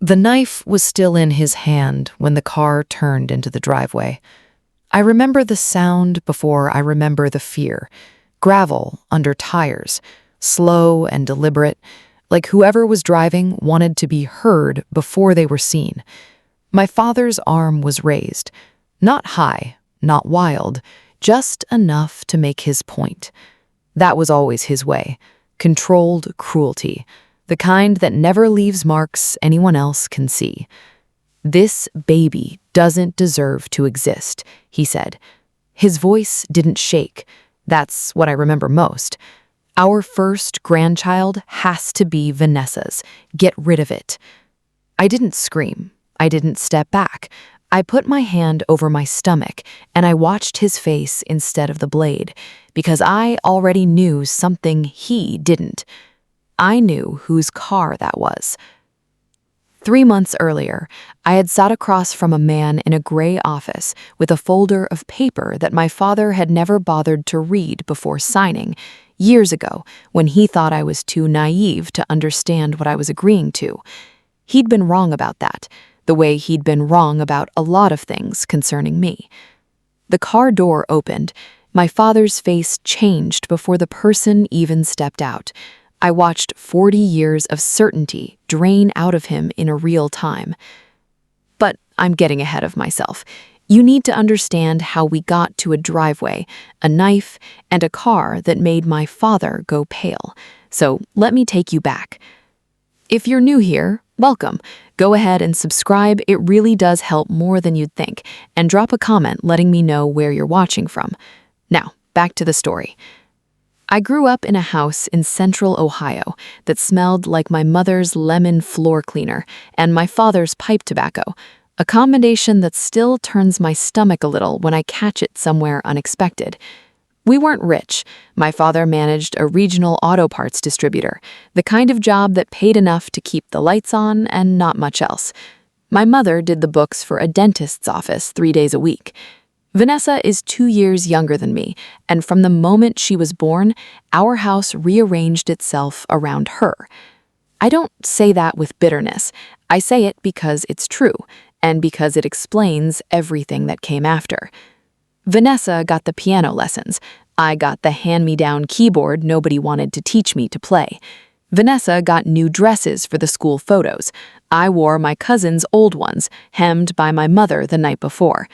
The knife was still in his hand when the car turned into the driveway. I remember the sound before I remember the fear. Gravel under tires, slow and deliberate, like whoever was driving wanted to be heard before they were seen. My father's arm was raised, not high, not wild, just enough to make his point. That was always his way, controlled cruelty, the kind that never leaves marks anyone else can see. "This baby doesn't deserve to exist," he said. His voice didn't shake. That's what I remember most. "Our first grandchild has to be Vanessa's. Get rid of it." I didn't scream. I didn't step back. I put my hand over my stomach and I watched his face instead of the blade, because I already knew something he didn't. I knew whose car that was. 3 months earlier, I had sat across from a man in a gray office with a folder of paper that my father had never bothered to read before signing, years ago, when he thought I was too naive to understand what I was agreeing to. He'd been wrong about that, the way he'd been wrong about a lot of things concerning me. The car door opened. My father's face changed before the person even stepped out. I watched 40 years of certainty drain out of him in a real time. But I'm getting ahead of myself. You need to understand how we got to a driveway, a knife, and a car that made my father go pale. So let me take you back. If you're new here, welcome. Go ahead and subscribe. It really does help more than you'd think. And drop a comment letting me know where you're watching from. Now, back to the story. I grew up in a house in central Ohio that smelled like my mother's lemon floor cleaner and my father's pipe tobacco, a combination that still turns my stomach a little when I catch it somewhere unexpected. We weren't rich. My father managed a regional auto parts distributor, the kind of job that paid enough to keep the lights on and not much else. My mother did the books for a dentist's office 3 days a week. Vanessa is 2 years younger than me, and from the moment she was born, our house rearranged itself around her. I don't say that with bitterness. I say it because it's true, and because it explains everything that came after. Vanessa got the piano lessons. I got the hand-me-down keyboard nobody wanted to teach me to play. Vanessa got new dresses for the school photos. I wore my cousin's old ones, hemmed by my mother the night before.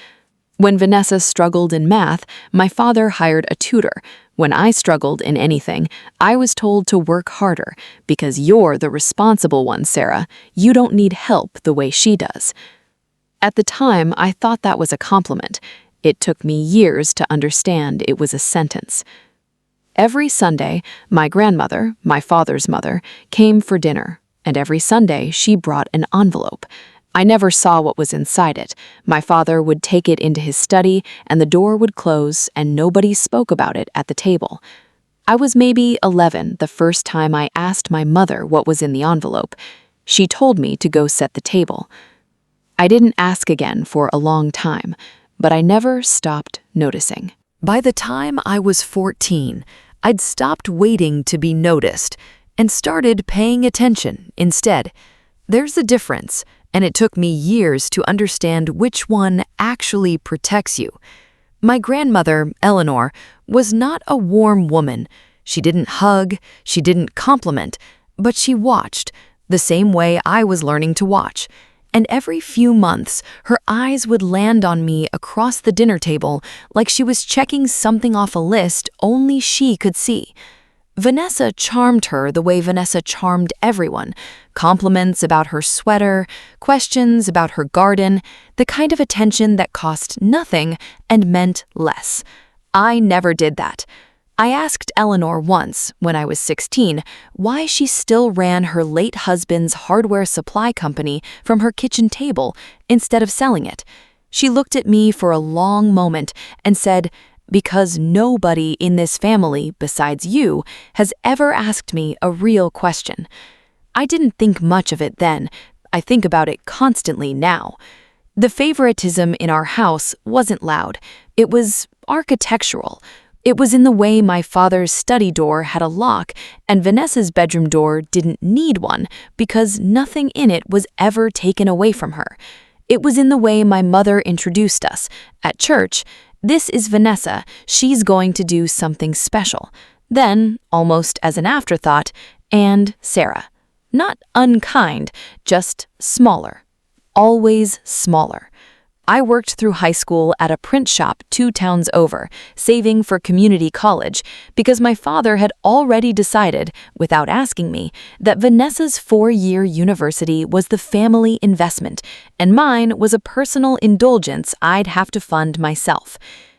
When Vanessa struggled in math, my father hired a tutor. When I struggled in anything, I was told to work harder, because you're the responsible one, Sarah. You don't need help the way she does. At the time, I thought that was a compliment. It took me years to understand it was a sentence. Every Sunday, my grandmother, my father's mother, came for dinner, and every Sunday she brought an envelope. I never saw what was inside it. My father would take it into his study, and the door would close, and nobody spoke about it at the table. I was maybe 11 the first time I asked my mother what was in the envelope. She told me to go set the table. I didn't ask again for a long time, but I never stopped noticing. By the time I was 14, I'd stopped waiting to be noticed and started paying attention instead. There's a difference, and it took me years to understand which one actually protects you. My grandmother, Eleanor, was not a warm woman. She didn't hug, she didn't compliment, but she watched, the same way I was learning to watch. And every few months, her eyes would land on me across the dinner table like she was checking something off a list only she could see. Vanessa charmed her the way Vanessa charmed everyone. Compliments about her sweater, questions about her garden, the kind of attention that cost nothing and meant less. I never did that. I asked Eleanor once, when I was 16, why she still ran her late husband's hardware supply company from her kitchen table instead of selling it. She looked at me for a long moment and said, "Because nobody in this family besides you has ever asked me a real question." I didn't think much of it then. I think about it constantly now. The favoritism in our house wasn't loud. It was architectural. It was in the way my father's study door had a lock and Vanessa's bedroom door didn't need one because nothing in it was ever taken away from her. It was in the way my mother introduced us. At church, "This is Vanessa, she's going to do something special." Then, almost as an afterthought, "and Sarah." Not unkind, just smaller. Always smaller. I worked through high school at a print shop 2 towns over, saving for community college, because my father had already decided, without asking me, that Vanessa's 4-year university was the family investment, and mine was a personal indulgence I'd have to fund myself.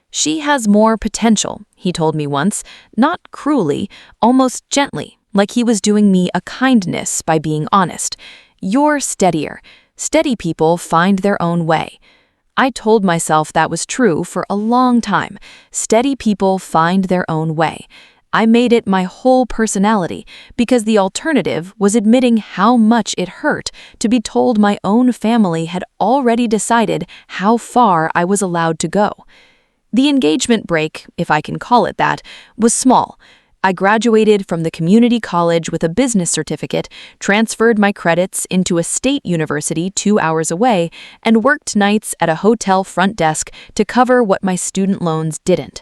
"She has more potential," he told me once, not cruelly, almost gently, like he was doing me a kindness by being honest. "You're steadier. Steady people find their own way." I told myself that was true for a long time. Steady people find their own way. I made it my whole personality because the alternative was admitting how much it hurt to be told my own family had already decided how far I was allowed to go. The engagement break, if I can call it that, was small. I graduated from the community college with a business certificate, transferred my credits into a state university 2 hours away, and worked nights at a hotel front desk to cover what my student loans didn't.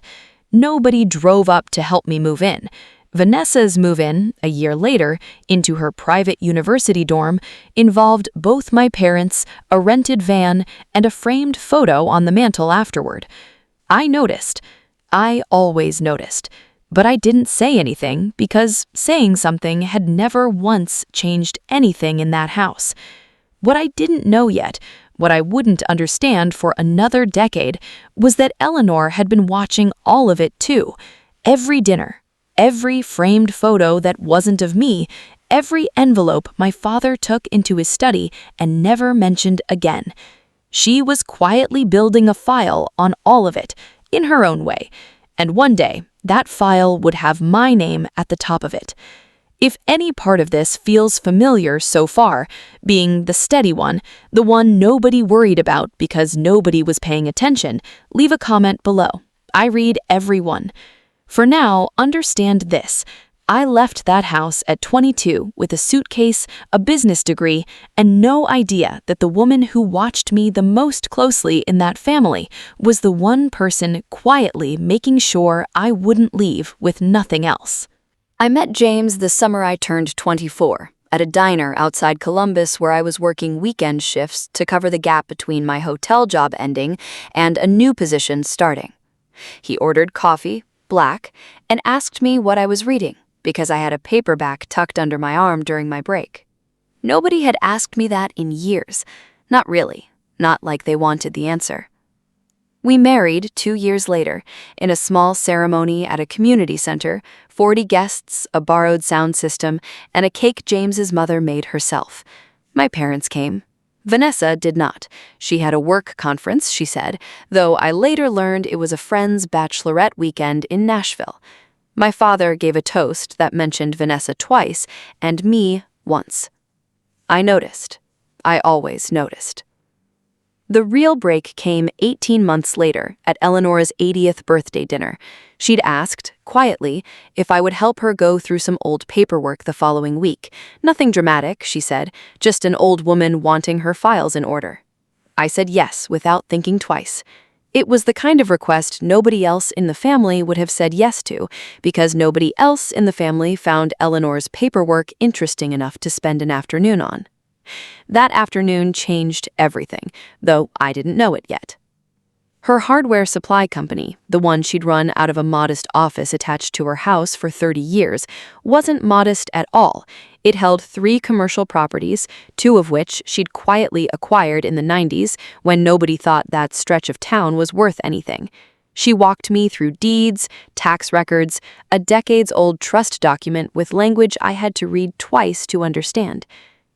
Nobody drove up to help me move in. Vanessa's move-in, a year later, into her private university dorm, involved both my parents, a rented van, and a framed photo on the mantel afterward. I noticed. I always noticed. But I didn't say anything because saying something had never once changed anything in that house. What I didn't know yet, what I wouldn't understand for another decade, was that Eleanor had been watching all of it too. Every dinner, every framed photo that wasn't of me, every envelope my father took into his study and never mentioned again. She was quietly building a file on all of it, in her own way. And one day, that file would have my name at the top of it. If any part of this feels familiar so far, being the steady one, the one nobody worried about because nobody was paying attention, leave a comment below. I read every one. For now, understand this. I left that house at 22 with a suitcase, a business degree, and no idea that the woman who watched me the most closely in that family was the one person quietly making sure I wouldn't leave with nothing else. I met James the summer I turned 24, at a diner outside Columbus where I was working weekend shifts to cover the gap between my hotel job ending and a new position starting. He ordered coffee, black, and asked me what I was reading, because I had a paperback tucked under my arm during my break. Nobody had asked me that in years. Not really. Not like they wanted the answer. We married 2 years later, in a small ceremony at a community center, 40 guests, a borrowed sound system, and a cake James's mother made herself. My parents came. Vanessa did not. She had a work conference, she said, though I later learned it was a friend's bachelorette weekend in Nashville. My father gave a toast that mentioned Vanessa twice and me once. I noticed. I always noticed. The real break came 18 months later at Eleanor's 80th birthday dinner. She'd asked, quietly, if I would help her go through some old paperwork the following week. Nothing dramatic, she said, just an old woman wanting her files in order. I said yes without thinking twice. It was the kind of request nobody else in the family would have said yes to, because nobody else in the family found Eleanor's paperwork interesting enough to spend an afternoon on. That afternoon changed everything, though I didn't know it yet. Her hardware supply company, the one she'd run out of a modest office attached to her house for 30 years, wasn't modest at all. It held 3 commercial properties, 2 of which she'd quietly acquired in the 90s when nobody thought that stretch of town was worth anything. She walked me through deeds, tax records, a decades-old trust document with language I had to read twice to understand.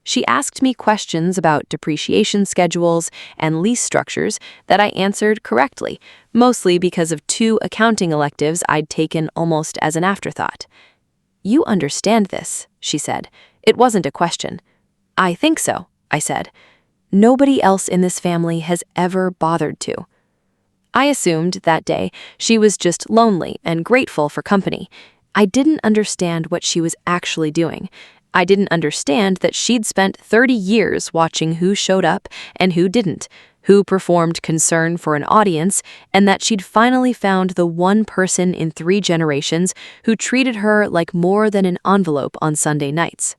She asked me questions about depreciation schedules and lease structures that I answered correctly, mostly because of 2 accounting electives I'd taken almost as an afterthought. "You understand this," she said. It wasn't a question. "I think so," I said. "Nobody else in this family has ever bothered to." I assumed that day she was just lonely and grateful for company. I didn't understand what she was actually doing. I didn't understand that she'd spent 30 years watching who showed up and who didn't, who performed concern for an audience, and that she'd finally found the one person in 3 generations who treated her like more than an envelope on Sunday nights.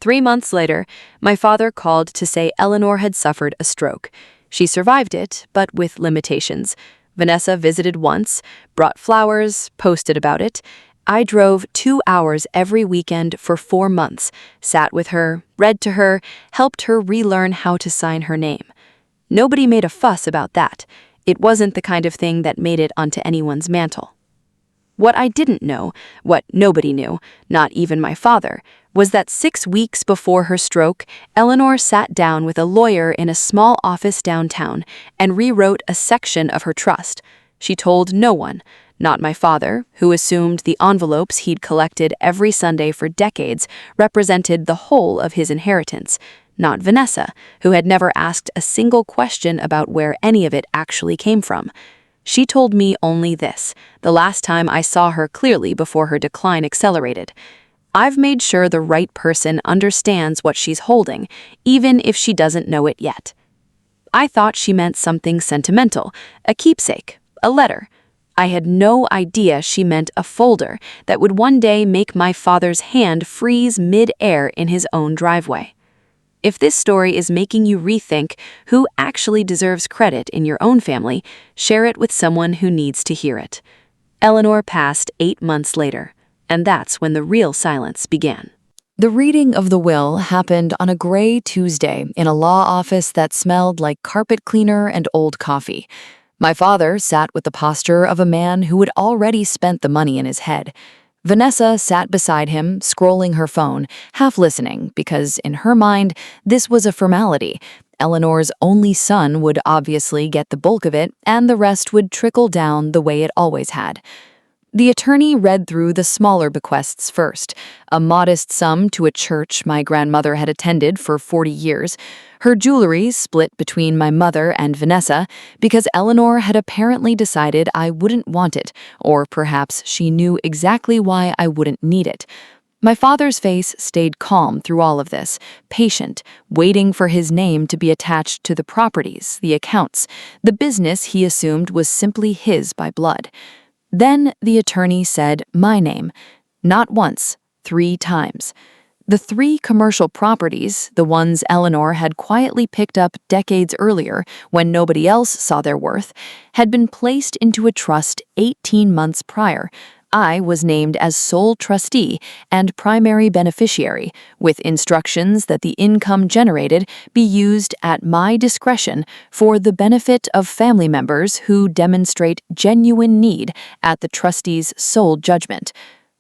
3 months later, my father called to say Eleanor had suffered a stroke. She survived it, but with limitations. Vanessa visited once, brought flowers, posted about it. I drove 2 hours every weekend for 4 months, sat with her, read to her, helped her relearn how to sign her name. Nobody made a fuss about that. It wasn't the kind of thing that made it onto anyone's mantle. What I didn't know, what nobody knew, not even my father, was that 6 weeks before her stroke, Eleanor sat down with a lawyer in a small office downtown and rewrote a section of her trust. She told no one, not my father, who assumed the envelopes he'd collected every Sunday for decades represented the whole of his inheritance, not Vanessa, who had never asked a single question about where any of it actually came from. She told me only this, the last time I saw her clearly before her decline accelerated. I've made sure the right person understands what she's holding, even if she doesn't know it yet. I thought she meant something sentimental, a keepsake, a letter. I had no idea she meant a folder that would one day make my father's hand freeze mid-air in his own driveway. If this story is making you rethink who actually deserves credit in your own family, share it with someone who needs to hear it. Eleanor passed 8 months later, and that's when the real silence began. The reading of the will happened on a gray Tuesday in a law office that smelled like carpet cleaner and old coffee. My father sat with the posture of a man who had already spent the money in his head. Vanessa sat beside him, scrolling her phone, half listening, because in her mind, this was a formality. Eleanor's only son would obviously get the bulk of it, and the rest would trickle down the way it always had. The attorney read through the smaller bequests first, a modest sum to a church my grandmother had attended for 40 years, her jewelry split between my mother and Vanessa because Eleanor had apparently decided I wouldn't want it, or perhaps she knew exactly why I wouldn't need it. My father's face stayed calm through all of this, patient, waiting for his name to be attached to the properties, the accounts, the business he assumed was simply his by blood. Then the attorney said my name, not once, 3 times. The 3 commercial properties, the ones Eleanor had quietly picked up decades earlier when nobody else saw their worth, had been placed into a trust 18 months prior. I was named as sole trustee and primary beneficiary, with instructions that the income generated be used at my discretion for the benefit of family members who demonstrate genuine need at the trustee's sole judgment.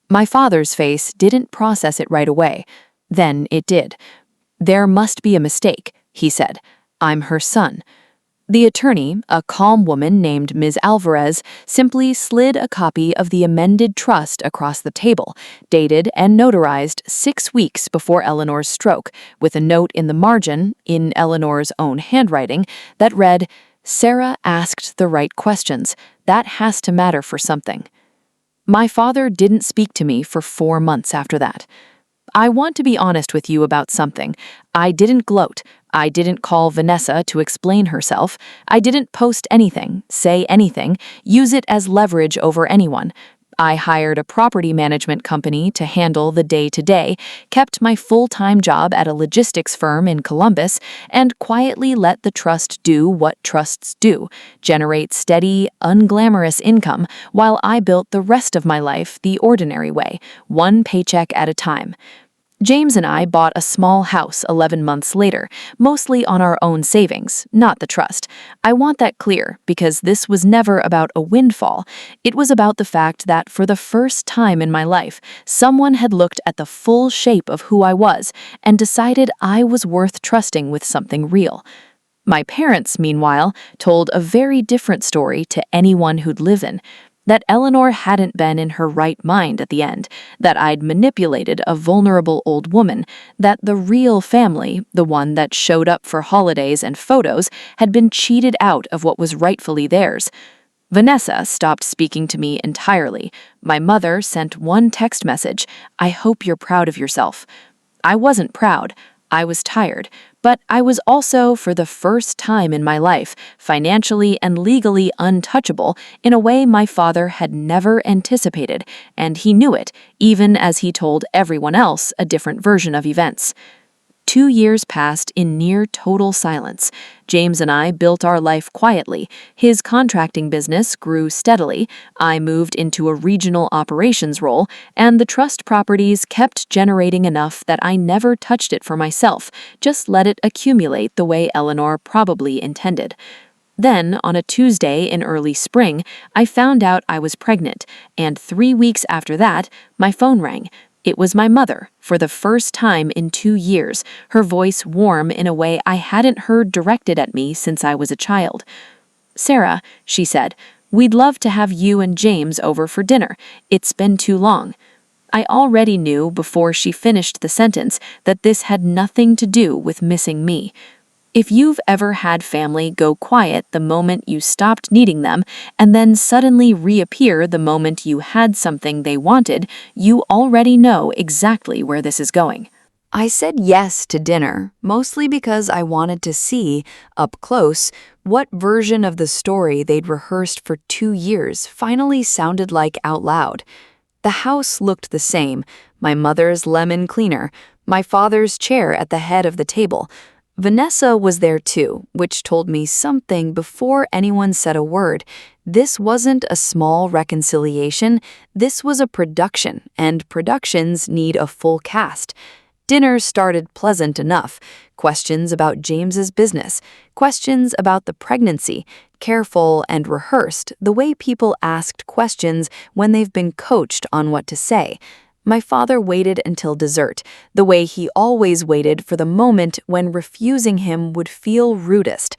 My father's face didn't process it right away. Then it did. "There must be a mistake," he said. "I'm her son." The attorney, a calm woman named Ms. Alvarez, simply slid a copy of the amended trust across the table, dated and notarized 6 weeks before Eleanor's stroke, with a note in the margin, in Eleanor's own handwriting, that read, "Sarah asked the right questions. That has to matter for something." My father didn't speak to me for 4 months after that. I want to be honest with you about something. I didn't gloat. I didn't call Vanessa to explain herself. I didn't post anything, say anything, use it as leverage over anyone. I hired a property management company to handle the day-to-day, kept my full-time job at a logistics firm in Columbus, and quietly let the trust do what trusts do, generate steady, unglamorous income while I built the rest of my life the ordinary way, one paycheck at a time. James and I bought a small house 11 months later, mostly on our own savings, not the trust. I want that clear because this was never about a windfall. It was about the fact that for the first time in my life, someone had looked at the full shape of who I was and decided I was worth trusting with something real. My parents, meanwhile, told a very different story to anyone who'd live in. That Eleanor hadn't been in her right mind at the end, that I'd manipulated a vulnerable old woman, that the real family, the one that showed up for holidays and photos, had been cheated out of what was rightfully theirs. Vanessa stopped speaking to me entirely. My mother sent one text message, "I hope you're proud of yourself." I wasn't proud. I was tired, but I was also, for the first time in my life, financially and legally untouchable in a way my father had never anticipated, and he knew it, even as he told everyone else a different version of events. 2 years passed in near total silence. James and I built our life quietly. His contracting business grew steadily. I moved into a regional operations role, and the trust properties kept generating enough that I never touched it for myself, just let it accumulate the way Eleanor probably intended. Then, on a Tuesday in early spring, I found out I was pregnant, and 3 weeks after that, my phone rang. It was my mother, for the first time in 2 years, her voice warm in a way I hadn't heard directed at me since I was a child. "Sarah," she said, "we'd love to have you and James over for dinner. It's been too long." I already knew before she finished the sentence that this had nothing to do with missing me. If you've ever had family go quiet the moment you stopped needing them and then suddenly reappear the moment you had something they wanted, you already know exactly where this is going. I said yes to dinner, mostly because I wanted to see, up close, what version of the story they'd rehearsed for 2 years finally sounded like out loud. The house looked the same, my mother's lemon cleaner, my father's chair at the head of the table. Vanessa was there too, which told me something before anyone said a word. This wasn't a small reconciliation, this was a production, and productions need a full cast. Dinner started pleasant enough. Questions about James's business, questions about the pregnancy, careful and rehearsed, the way people asked questions when they've been coached on what to say. My father waited until dessert, the way he always waited for the moment when refusing him would feel rudest.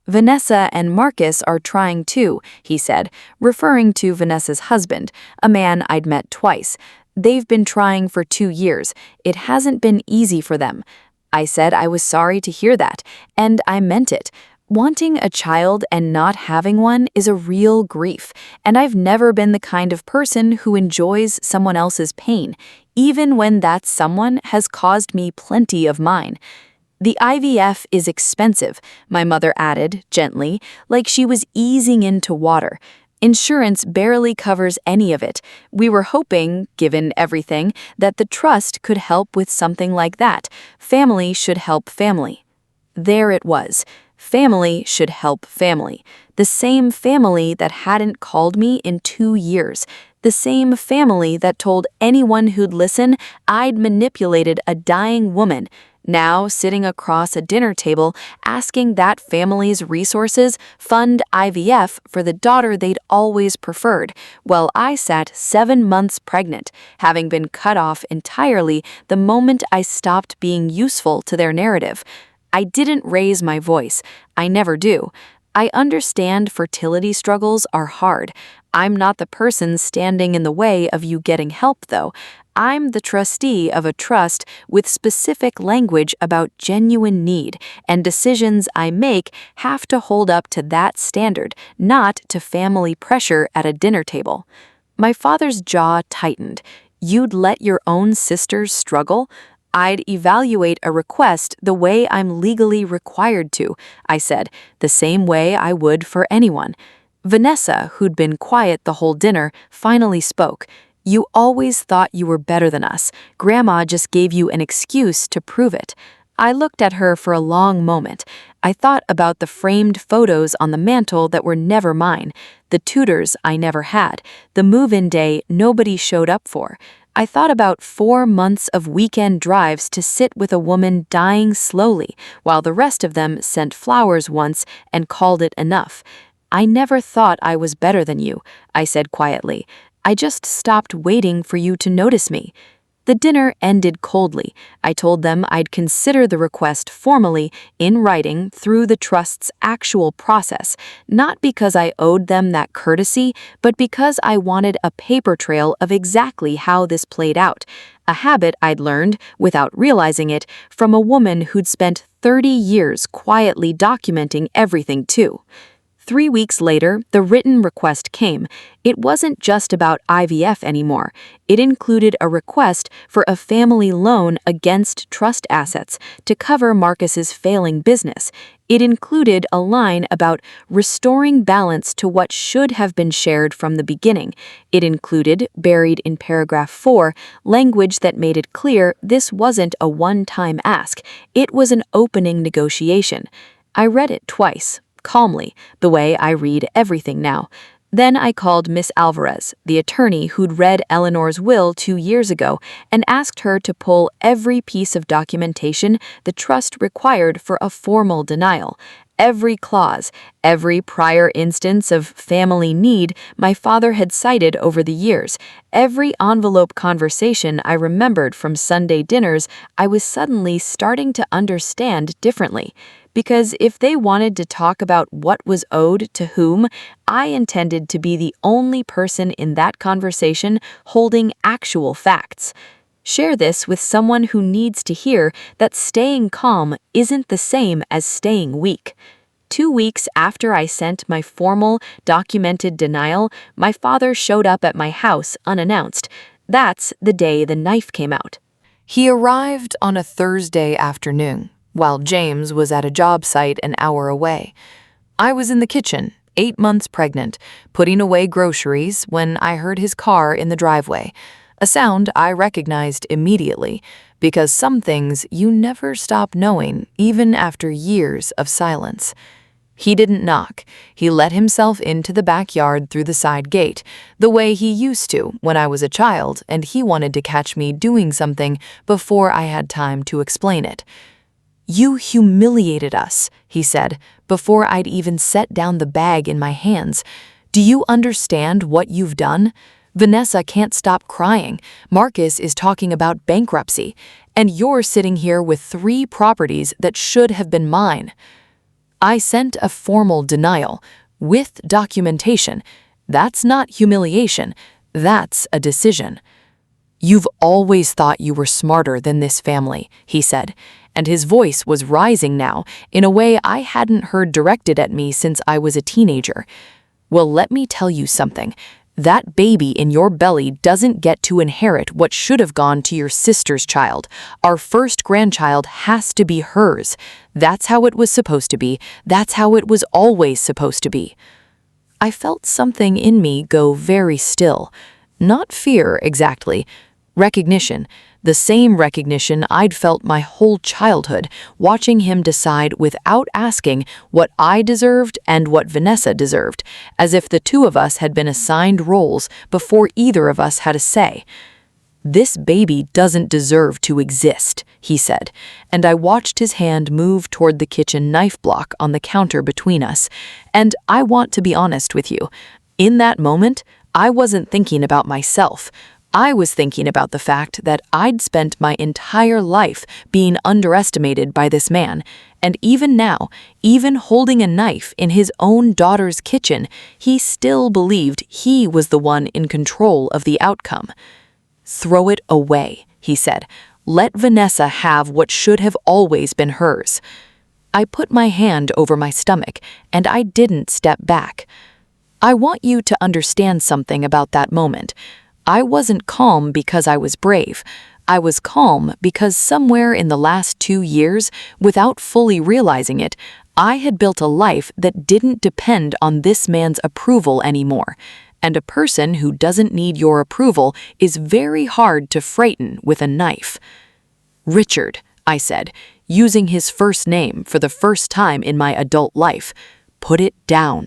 "Vanessa and Marcus are trying too," he said, referring to Vanessa's husband, a man I'd met twice. "They've been trying for 2 years. It hasn't been easy for them." I said I was sorry to hear that, and I meant it. Wanting a child and not having one is a real grief, and I've never been the kind of person who enjoys someone else's pain, even when that someone has caused me plenty of mine. "The IVF is expensive," my mother added, gently, like she was easing into water. "Insurance barely covers any of it. We were hoping, given everything, that the trust could help with something like that. Family should help family." There it was. Family should help family. The same family that hadn't called me in 2 years. The same family that told anyone who'd listen I'd manipulated a dying woman. Now, sitting across a dinner table, asking that family's resources fund IVF for the daughter they'd always preferred, while I sat 7 months pregnant, having been cut off entirely the moment I stopped being useful to their narrative. I didn't raise my voice. I never do. I understand fertility struggles are hard. I'm not the person standing in the way of you getting help, though. I'm the trustee of a trust with specific language about genuine need, and decisions I make have to hold up to that standard, not to family pressure at a dinner table. My father's jaw tightened. "You'd let your own sisters struggle?" "I'd evaluate a request the way I'm legally required to," I said, "the same way I would for anyone." Vanessa, who'd been quiet the whole dinner, finally spoke. "You always thought you were better than us. Grandma just gave you an excuse to prove it." I looked at her for a long moment. I thought about the framed photos on the mantel that were never mine, the tutors I never had, the move-in day nobody showed up for. I thought about 4 months of weekend drives to sit with a woman dying slowly, while the rest of them sent flowers once and called it enough. "I never thought I was better than you," I said quietly. "I just stopped waiting for you to notice me." The dinner ended coldly. I told them I'd consider the request formally, in writing, through the trust's actual process, not because I owed them that courtesy, but because I wanted a paper trail of exactly how this played out, a habit I'd learned, without realizing it, from a woman who'd spent 30 years quietly documenting everything too. 3 weeks later, the written request came. It wasn't just about IVF anymore. It included a request for a family loan against trust assets to cover Marcus's failing business. It included a line about restoring balance to what should have been shared from the beginning. It included, buried in paragraph 4, language that made it clear this wasn't a one-time ask. It was an opening negotiation. I read it twice, calmly, the way I read everything now. Then I called Miss Alvarez, the attorney who'd read Eleanor's will 2 years ago, and asked her to pull every piece of documentation the trust required for a formal denial. Every clause, every prior instance of family need my father had cited over the years, every envelope conversation I remembered from Sunday dinners, I was suddenly starting to understand differently. Because if they wanted to talk about what was owed to whom, I intended to be the only person in that conversation holding actual facts. Share this with someone who needs to hear that staying calm isn't the same as staying weak. 2 weeks after I sent my formal, documented denial, my father showed up at my house unannounced. That's the day the knife came out. He arrived on a Thursday afternoon, while James was at a job site an hour away. I was in the kitchen, 8 months pregnant, putting away groceries when I heard his car in the driveway, a sound I recognized immediately, because some things you never stop knowing even after years of silence. He didn't knock. He let himself into the backyard through the side gate, the way he used to when I was a child and he wanted to catch me doing something before I had time to explain it. "You humiliated us," he said, before I'd even set down the bag in my hands. "Do you understand what you've done? Vanessa can't stop crying. Marcus is talking about bankruptcy, and you're sitting here with 3 properties that should have been mine." I sent a formal denial, with documentation. That's not humiliation, that's a decision. "You've always thought you were smarter than this family," he said, and his voice was rising now in a way I hadn't heard directed at me since I was a teenager. "Well, let me tell you something. That baby in your belly doesn't get to inherit what should have gone to your sister's child. Our first grandchild has to be hers. That's how it was supposed to be. That's how it was always supposed to be." I felt something in me go very still. Not fear, exactly. Recognition. The same recognition I'd felt my whole childhood, watching him decide without asking what I deserved and what Vanessa deserved, as if the two of us had been assigned roles before either of us had a say. "This baby doesn't deserve to exist," he said, and I watched his hand move toward the kitchen knife block on the counter between us. And I want to be honest with you. In that moment, I wasn't thinking about myself. I was thinking about the fact that I'd spent my entire life being underestimated by this man, and even now, even holding a knife in his own daughter's kitchen, he still believed he was the one in control of the outcome. "Throw it away," he said. "Let Vanessa have what should have always been hers." I put my hand over my stomach, and I didn't step back. I want you to understand something about that moment. I wasn't calm because I was brave. I was calm because somewhere in the last 2 years, without fully realizing it, I had built a life that didn't depend on this man's approval anymore. And a person who doesn't need your approval is very hard to frighten with a knife. "Richard," I said, using his first name for the first time in my adult life, "put it down."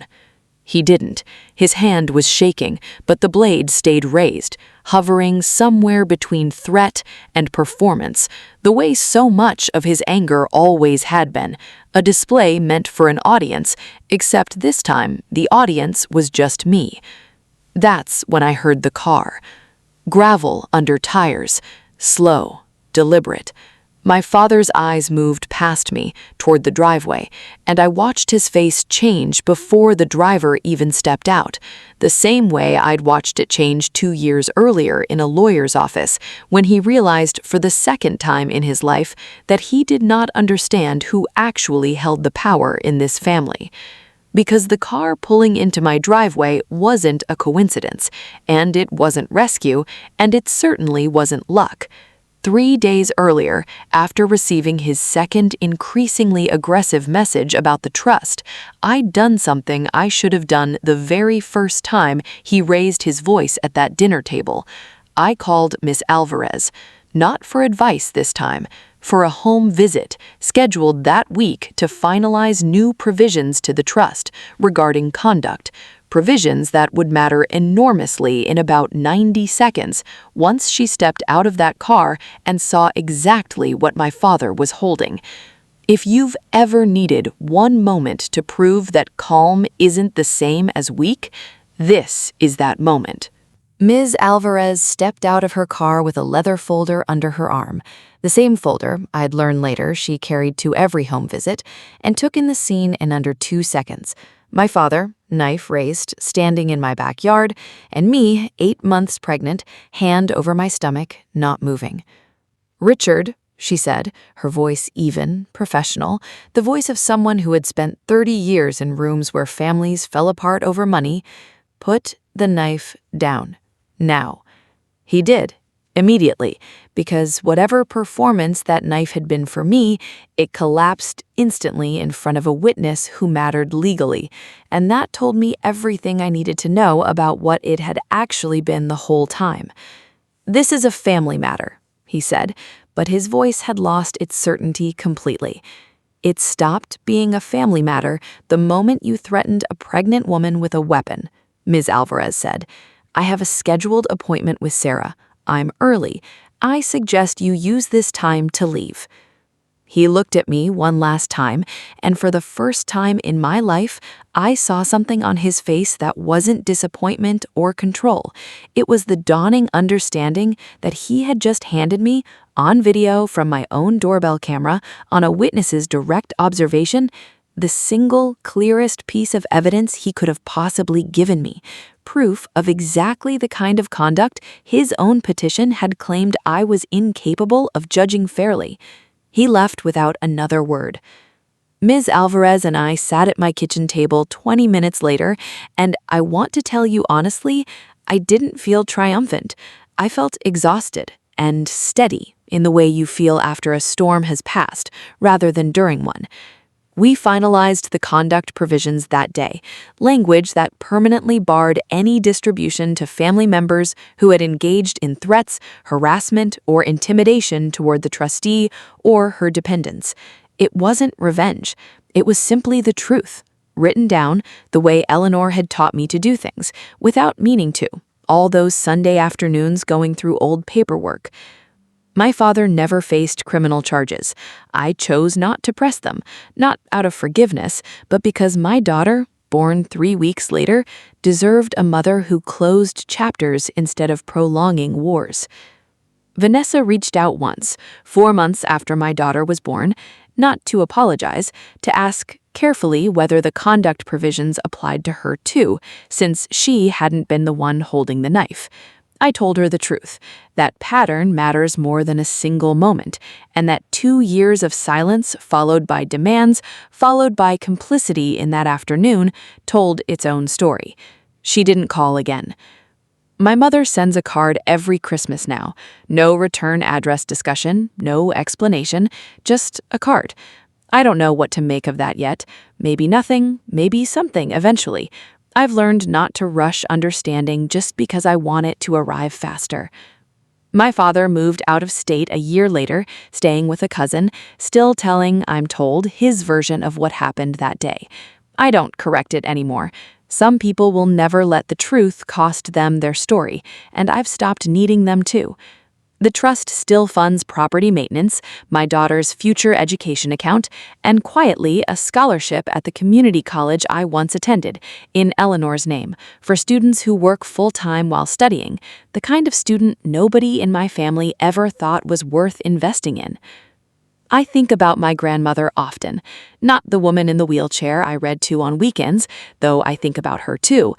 He didn't. His hand was shaking, but the blade stayed raised, hovering somewhere between threat and performance, the way so much of his anger always had been, a display meant for an audience, except this time the audience was just me. That's when I heard the car. Gravel under tires, slow, deliberate. My father's eyes moved past me, toward the driveway, and I watched his face change before the driver even stepped out, the same way I'd watched it change 2 years earlier in a lawyer's office, when he realized for the second time in his life that he did not understand who actually held the power in this family. Because the car pulling into my driveway wasn't a coincidence, and it wasn't rescue, and it certainly wasn't luck. 3 days earlier, after receiving his second increasingly aggressive message about the trust, I'd done something I should have done the very first time he raised his voice at that dinner table. I called Miss Alvarez, not for advice this time, for a home visit scheduled that week to finalize new provisions to the trust regarding conduct, provisions that would matter enormously in about 90 seconds once she stepped out of that car and saw exactly what my father was holding. If you've ever needed one moment to prove that calm isn't the same as weak, this is that moment. Ms. Alvarez stepped out of her car with a leather folder under her arm, the same folder, I'd learn later, she carried to every home visit, and took in the scene in under 2 seconds. My father, knife raised, standing in my backyard, and me, 8 months pregnant, hand over my stomach, not moving. "Richard," she said, her voice even, professional, the voice of someone who had spent 30 years in rooms where families fell apart over money, "put the knife down. Now." He did, immediately, because whatever performance that knife had been for me, it collapsed instantly in front of a witness who mattered legally, and that told me everything I needed to know about what it had actually been the whole time. "This is a family matter," he said, but his voice had lost its certainty completely. "It stopped being a family matter the moment you threatened a pregnant woman with a weapon," Ms. Alvarez said. "I have a scheduled appointment with Sarah. I'm early. I suggest you use this time to leave." He looked at me one last time, and for the first time in my life, I saw something on his face that wasn't disappointment or control. It was the dawning understanding that he had just handed me, on video from my own doorbell camera, on a witness's direct observation, the single clearest piece of evidence he could have possibly given me, proof of exactly the kind of conduct his own petition had claimed I was incapable of judging fairly. He left without another word. Ms. Alvarez and I sat at my kitchen table 20 minutes later, and I want to tell you honestly, I didn't feel triumphant. I felt exhausted and steady in the way you feel after a storm has passed, rather than during one. We finalized the conduct provisions that day, language that permanently barred any distribution to family members who had engaged in threats, harassment, or intimidation toward the trustee or her dependents. It wasn't revenge. It was simply the truth, written down the way Eleanor had taught me to do things, without meaning to, all those Sunday afternoons going through old paperwork. My father never faced criminal charges. I chose not to press them, not out of forgiveness, but because my daughter, born 3 weeks later, deserved a mother who closed chapters instead of prolonging wars. Vanessa reached out once, 4 months after my daughter was born, not to apologize, to ask carefully whether the conduct provisions applied to her too, since she hadn't been the one holding the knife. I told her the truth, that pattern matters more than a single moment, and that 2 years of silence followed by demands, followed by complicity in that afternoon, told its own story. She didn't call again. My mother sends a card every Christmas now. No return address discussion, no explanation, just a card. I don't know what to make of that yet. Maybe nothing, maybe something eventually. I've learned not to rush understanding just because I want it to arrive faster. My father moved out of state a year later, staying with a cousin, still telling, I'm told, his version of what happened that day. I don't correct it anymore. Some people will never let the truth cost them their story, and I've stopped needing them to. The trust still funds property maintenance, my daughter's future education account, and quietly a scholarship at the community college I once attended, in Eleanor's name, for students who work full-time while studying, the kind of student nobody in my family ever thought was worth investing in. I think about my grandmother often, not the woman in the wheelchair I read to on weekends, though I think about her too.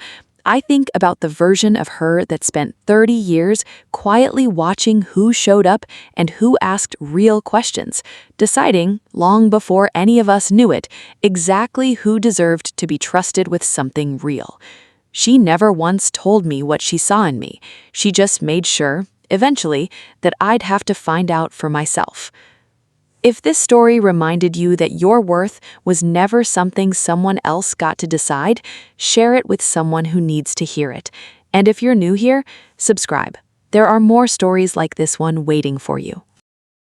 I think about the version of her that spent 30 years quietly watching who showed up and who asked real questions, deciding, long before any of us knew it, exactly who deserved to be trusted with something real. She never once told me what she saw in me. She just made sure, eventually, that I'd have to find out for myself. If this story reminded you that your worth was never something someone else got to decide, share it with someone who needs to hear it. And if you're new here, subscribe. There are more stories like this one waiting for you.